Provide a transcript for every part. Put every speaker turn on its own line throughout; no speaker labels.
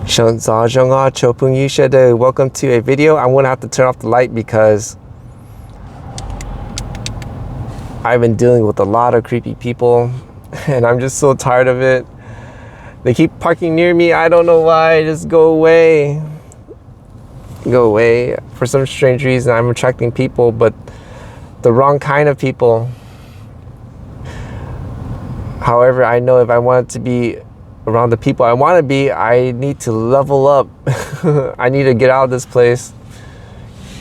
Welcome to a video. I'm gonna have to turn off the light because I've been dealing with a lot of creepy people and I'm just so tired of it. They keep parking near me. I don't know why. Just go away. Go away. For some strange reason, I'm attracting people, but the wrong kind of people. However, I know if I want to be around the people I want to be, I need to level up. I need to get out of this place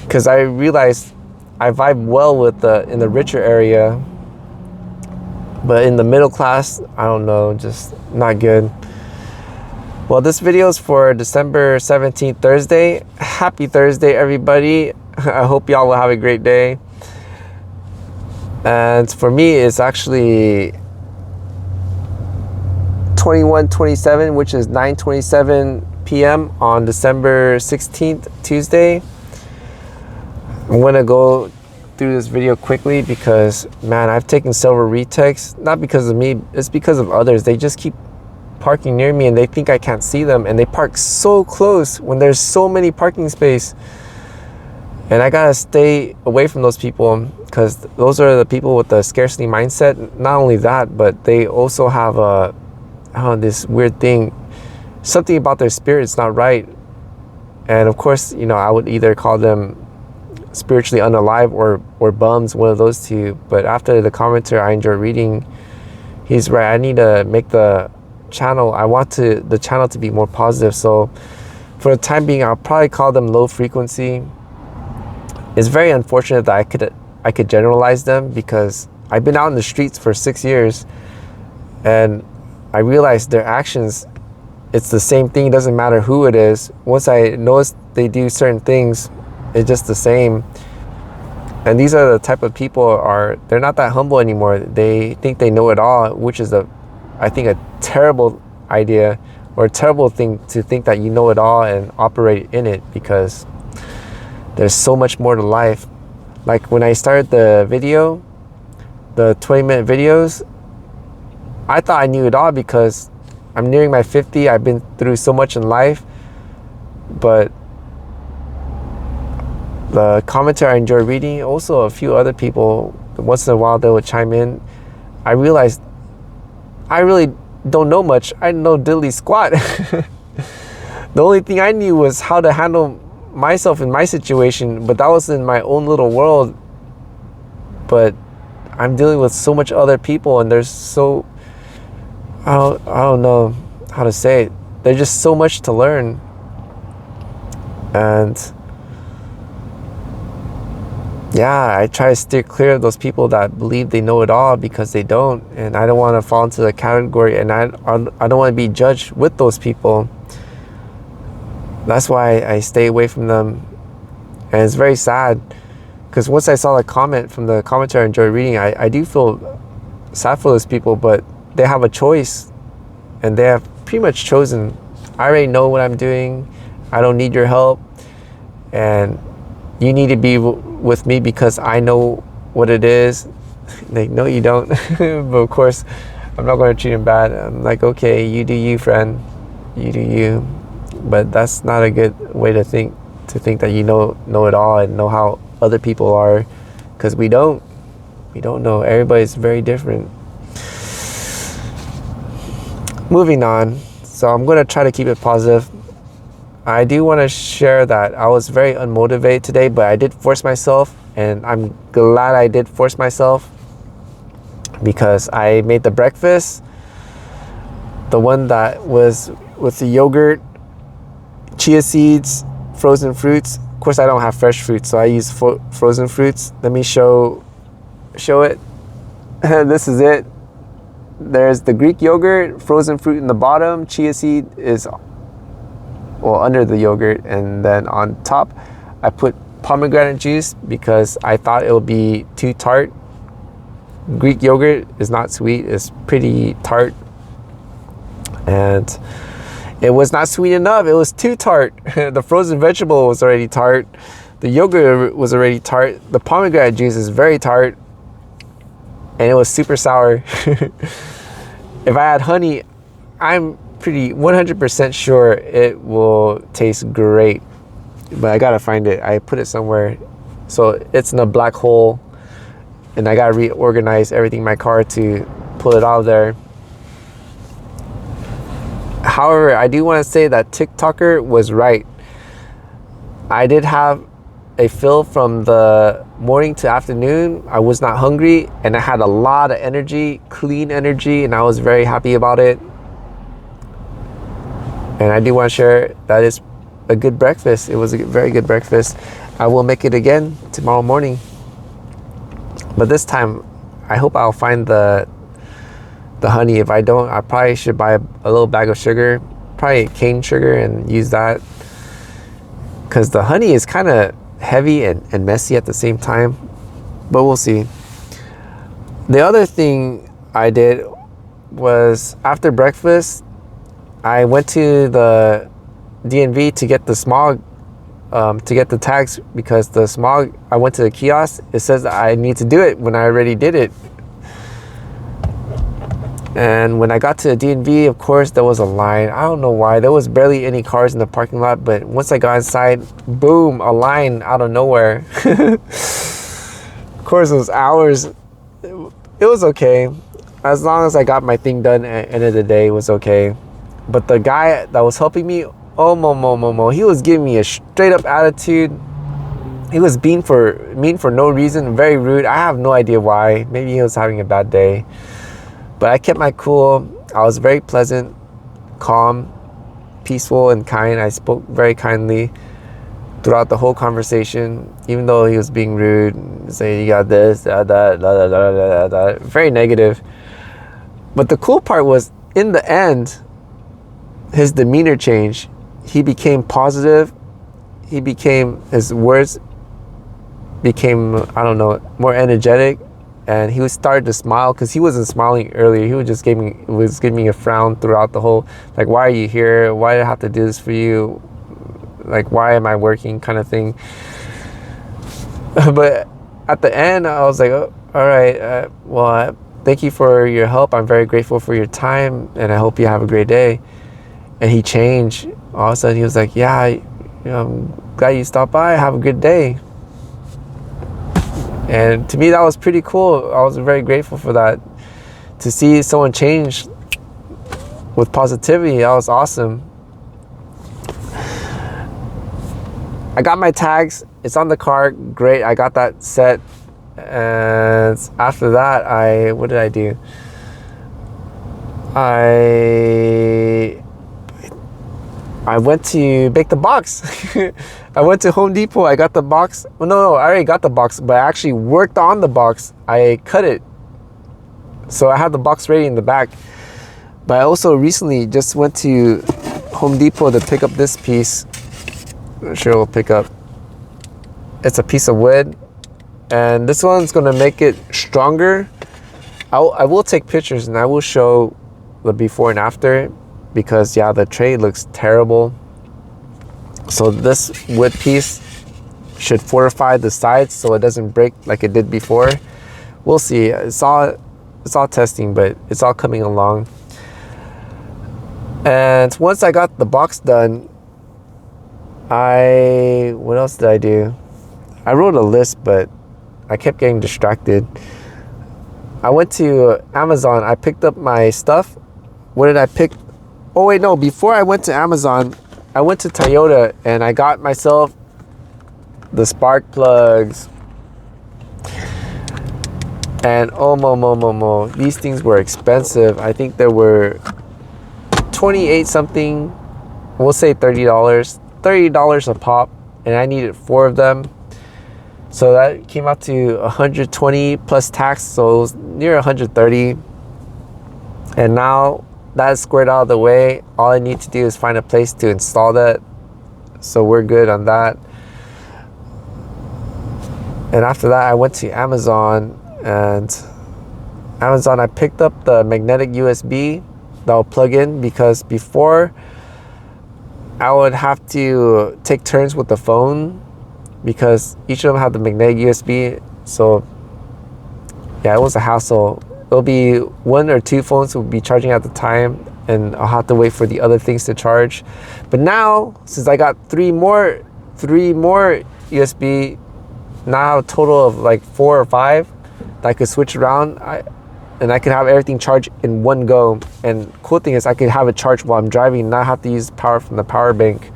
because I realized I vibe well with in the richer area, but in the middle class, I don't know, just not good. Well, this video is for December 17th, Thursday. Happy Thursday, everybody. I hope y'all will have a great day. And for me, it's actually 21:27, which is 9:27 p.m. on December 16th, Tuesday. I'm gonna go through this video quickly because, man, I've taken several retakes, not because of me, it's because of others. They just keep parking near me and they think I can't see them, and they park so close when there's so many parking spaces. And I gotta stay away from those people because those are the people with the scarcity mindset. Not only that, but they also have this weird thing, something about their spirit's not right. And of course, you know, I would either call them spiritually unalive or bums, one of those two. But after the commenter I enjoy reading, he's right. I need to make the channel, I want the channel to be more positive. So for the time being, I'll probably call them low frequency. It's very unfortunate that I could generalize them because I've been out in the streets for 6 years and I realized their actions, it's the same thing. It doesn't matter who it is. Once I notice they do certain things, it's just the same. And these are the type of people they're not that humble anymore. They think they know it all, which is I think a terrible idea or a terrible thing to think that you know it all and operate in it, because there's so much more to life. Like when I started the video, the 20-minute videos, I thought I knew it all because I'm nearing my 50. I've been through so much in life. But the commentary I enjoy reading, also a few other people, once in a while they would chime in. I realized I really don't know much. I know diddly squat. The only thing I knew was how to handle myself in my situation, but that was in my own little world. But I'm dealing with so much other people, and there's so, I don't know how to say it. There's just so much to learn. And yeah, I try to steer clear of those people that believe they know it all, because they don't. And I don't want to fall into the category, and I don't want to be judged with those people. That's why I stay away from them. And it's very sad, because once I saw the comment from the commentary I enjoy reading, I do feel sad for those people, but they have a choice, and they have pretty much chosen. I already know what I'm doing. I don't need your help, and you need to be with me because I know what it is. Like, no, you don't. But of course, I'm not going to treat him bad. I'm like, okay, you do you, friend. You do you. But that's not a good way to think that you know it all and know how other people are, because we don't know. Everybody's very different. Moving on. So I'm going to try to keep it positive. I do want to share that I was very unmotivated today, but I did force myself, and I'm glad I did force myself, because I made the breakfast, the one that was with the yogurt, chia seeds, frozen fruits. Of course, I don't have fresh fruits, so I use frozen fruits. Let me show it. This is it. There's the Greek yogurt, frozen fruit in the bottom, chia seed is under the yogurt, and then on top I put pomegranate juice because I thought it would be too tart. Greek yogurt is not sweet, it's pretty tart, and it was not sweet enough. It was too tart. The frozen vegetable was already tart, the yogurt was already tart, the pomegranate juice is very tart, and it was super sour. If I had honey, I'm pretty 100% sure it will taste great, but I gotta find it. I put it somewhere, so it's in a black hole, and I gotta reorganize everything in my car to pull it out of there. However, I do want to say that TikToker was right. I did have a fill from the morning to afternoon. I was not hungry, and I had a lot of energy, clean energy, and I was very happy about it. And I do want to share that is a good breakfast. It was a very good breakfast. I will make it again tomorrow morning, but this time I hope I'll find the honey. If I don't, I probably should buy a little bag of sugar, probably cane sugar, and use that, because the honey is kind of heavy and messy at the same time, but we'll see. The other thing I did was, after breakfast, I went to the DMV to get the Smog, to get the tags, because the Smog, I went to the kiosk, it says that I need to do it when I already did it. And when I got to the DMV, of course, there was a line. I don't know why. There was barely any cars in the parking lot, but once I got inside, boom, a line out of nowhere. Of course, it was hours. It was okay. As long as I got my thing done at the end of the day, it was okay. But the guy that was helping me, he was giving me a straight up attitude. He was mean for no reason, very rude. I have no idea why. Maybe he was having a bad day. But I kept my cool. I was very pleasant, calm, peaceful, and kind. I spoke very kindly throughout the whole conversation, even though he was being rude, saying, you got this, that, very negative. But the cool part was, in the end, his demeanor changed. He became positive. His words became, I don't know, more energetic. And he started to smile, because he wasn't smiling earlier. He was just giving me a frown throughout the whole, like, why are you here? Why do I have to do this for you? Like, why am I working, kind of thing. But at the end, I was like, oh, all right, well, thank you for your help. I'm very grateful for your time, and I hope you have a great day. And he changed. All of a sudden, he was like, yeah, I'm glad you stopped by. Have a good day. And to me, that was pretty cool. I was very grateful for that. To see someone change with positivity, that was awesome. I got my tags. It's on the car. Great. I got that set. And after that, what did I do? I went to bake the box. I went to Home Depot. I got the box. Well, no, I already got the box, but I actually worked on the box. I cut it, so I had the box ready in the back. But I also recently just went to Home Depot to pick up this piece. I'm sure we'll pick up. It's a piece of wood, and this one's gonna make it stronger. I will take pictures, and I will show the before and after, because yeah, the tray looks terrible. So this wood piece should fortify the sides so it doesn't break like it did before. We'll see. It's all testing, but it's all coming along. And once I got the box done, what else did I do? I wrote a list, but I kept getting distracted. I went to Amazon. I picked up my stuff. What did I pick? Oh wait, no, before I went to Amazon, I went to Toyota and I got myself the spark plugs. And these things were expensive. I think there were 28 something, we'll say $30 a pop, and I needed 4 of them. So that came out to 120 plus tax, so it was near 130. And now that's squared out of the way. All I need to do is find a place to install that. So we're good on that. And after that, I went to Amazon, and I picked up the magnetic USB that will plug in, because before I would have to take turns with the phone, because each of them had the magnetic USB. So yeah, it was a hassle. It'll be 1 or 2 phones will be charging at the time, and and I'll have to wait for the other things to charge. But now, since I got three more USB, now a total of like 4 or 5 that I could switch around, and I could have everything charged in one go. And cool thing is I could have it charged while I'm driving and not have to use power from the power bank.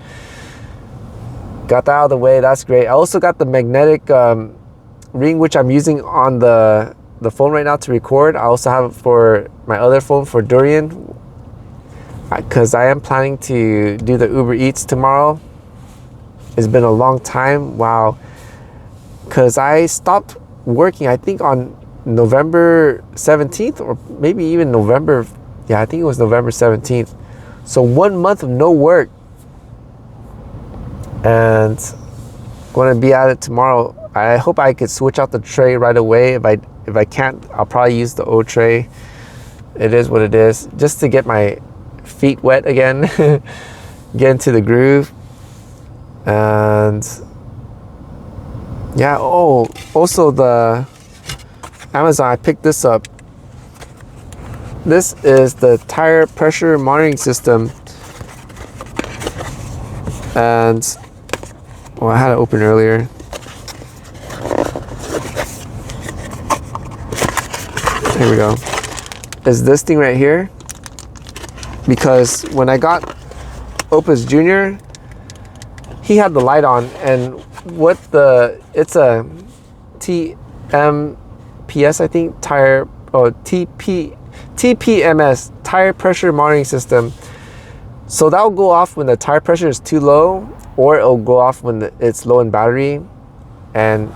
Got that out of the way, that's great. I also got the magnetic ring, which I'm using on the phone right now to record. I also have it for my other phone for Durian, because I am planning to do the Uber Eats tomorrow. It's been a long time, wow. Because I stopped working, I think on November 17th, or maybe even November, yeah, I think it was November 17th. So 1 month of no work. And I'm going to be at it tomorrow. I hope I could switch out the tray right away. If I can't, I'll probably use the old tray. It is what it is. Just to get my feet wet again. Get into the groove. And yeah, oh, also the Amazon, I picked this up. This is the tire pressure monitoring system. And, well, I had it open earlier. Here we go. Is this thing right here. Because when I got Opus Jr., he had the light on, and it's a TMPS, I think, TPMS, tire pressure monitoring system. So that'll go off when the tire pressure is too low, or it'll go off when it's low in battery. And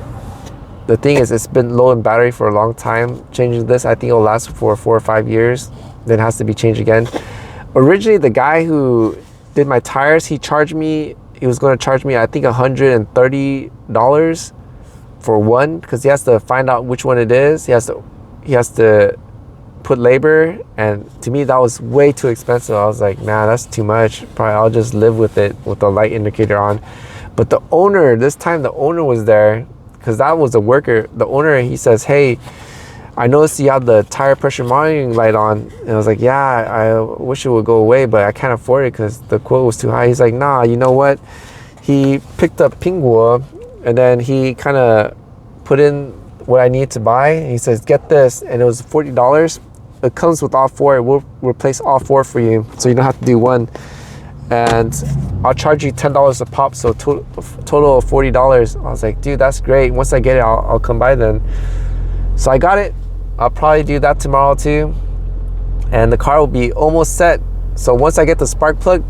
the thing is, it's been low in battery for a long time. Changing this, I think it'll last for 4 or 5 years. Then it has to be changed again. Originally, the guy who did my tires, he was going to charge me, I think, $130 for one, because he has to find out which one it is. He has to put labor, and to me that was way too expensive. I was like, man, that's too much. Probably I'll just live with it with the light indicator on. But the owner, this time the owner was there, because that was a worker. The owner, he says, hey, I noticed you have the tire pressure monitoring light on. And I was like, yeah, I wish it would go away, but I can't afford it because the quote was too high. He's like, nah, you know what? He picked up Pingguo, and then he kind of put in what I need to buy. He says, get this, and it was $40. It comes with all 4. It will replace all 4 for you, so you don't have to do one. And I'll charge you $10 a pop, so total of $40. I was like, dude, that's great. Once I get it, I'll come by then. So I got it. I'll probably do that tomorrow too. And the car will be almost set. So once I get the spark plug,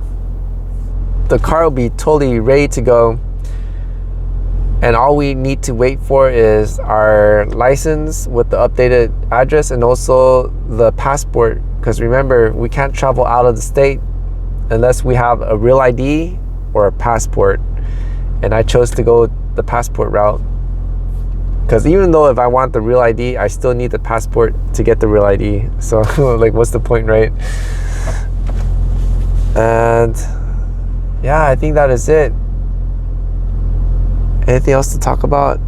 the car will be totally ready to go. And all we need to wait for is our license with the updated address, and also the passport. Because remember, we can't travel out of the state unless we have a real ID or a passport. And I chose to go the passport route. Because even though if I want the real ID, I still need the passport to get the real ID. So like, what's the point, right? And yeah, I think that is it. Anything else to talk about?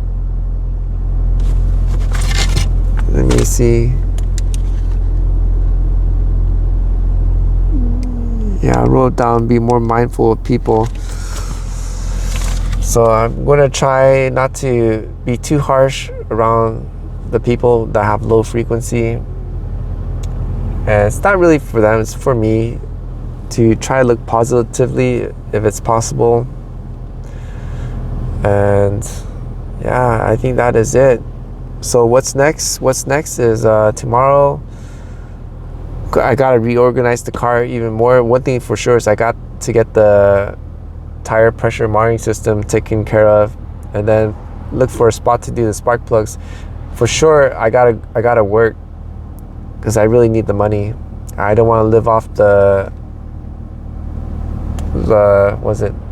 Let me see. Yeah, I wrote down, be more mindful of people. So I'm going to try not to be too harsh around the people that have low frequency. And it's not really for them, it's for me to try to look positively if it's possible. And yeah, I think that is it. So what's next? What's next is tomorrow I gotta reorganize the car even more. One thing for sure is I got to get the tire pressure monitoring system taken care of, and then look for a spot to do the spark plugs. For sure, I gotta work because I really need the money. I don't want to live off the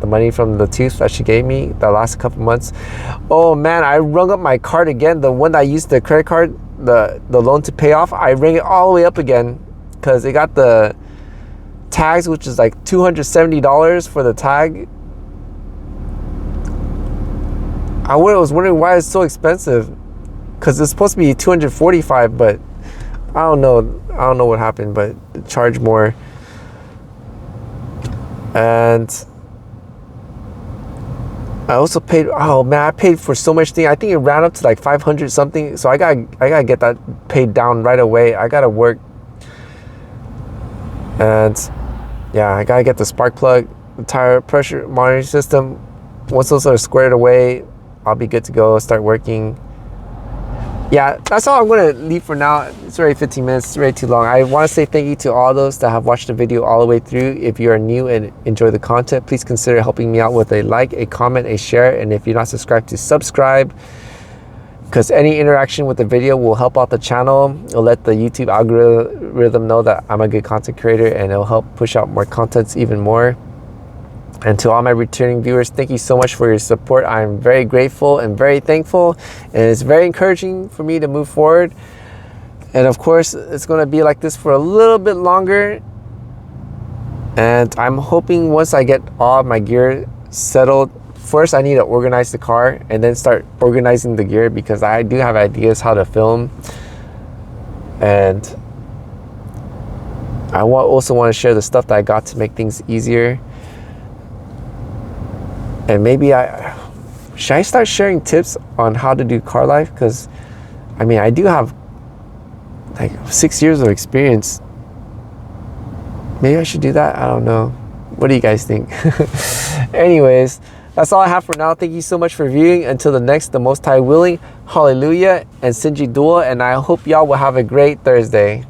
money from the tooth that she gave me the last couple months. Oh man, I rung up my card again. The one that I used, the credit card, the loan to pay off, I rang it all the way up again because it got the tags, which is like $270 for the tag. I was wondering why it's so expensive, because it's supposed to be $245, but I don't know what happened, but it charged more. And I also paid, oh man, I paid for so much thing. I think it ran up to like 500 something. So I gotta get that paid down right away. I gotta work. And yeah, I gotta get the spark plug, the tire pressure monitoring system. Once those are squared away, I'll be good to go, start working. Yeah, that's all I'm gonna leave for now. It's already 15 minutes, it's already too long. I wanna say thank you to all those that have watched the video all the way through. If you are new and enjoy the content, please consider helping me out with a like, a comment, a share, and if you're not subscribed, to subscribe, because any interaction with the video will help out the channel. It'll let the YouTube algorithm know that I'm a good content creator, and it'll help push out more contents even more. And to all my returning viewers, thank you so much for your support. I'm very grateful and very thankful, and it's very encouraging for me to move forward. And of course, it's going to be like this for a little bit longer, and I'm hoping once I get all my gear settled, first I need to organize the car and then start organizing the gear, because I do have ideas how to film, and I also want to share the stuff that I got to make things easier. And maybe should I start sharing tips on how to do car life? Because I mean, I do have like 6 years of experience. Maybe I should do that. I don't know. What do you guys think? Anyways, that's all I have for now. Thank you so much for viewing. Until the next, the Most High willing, hallelujah and Sinji Dua, and I hope y'all will have a great Thursday.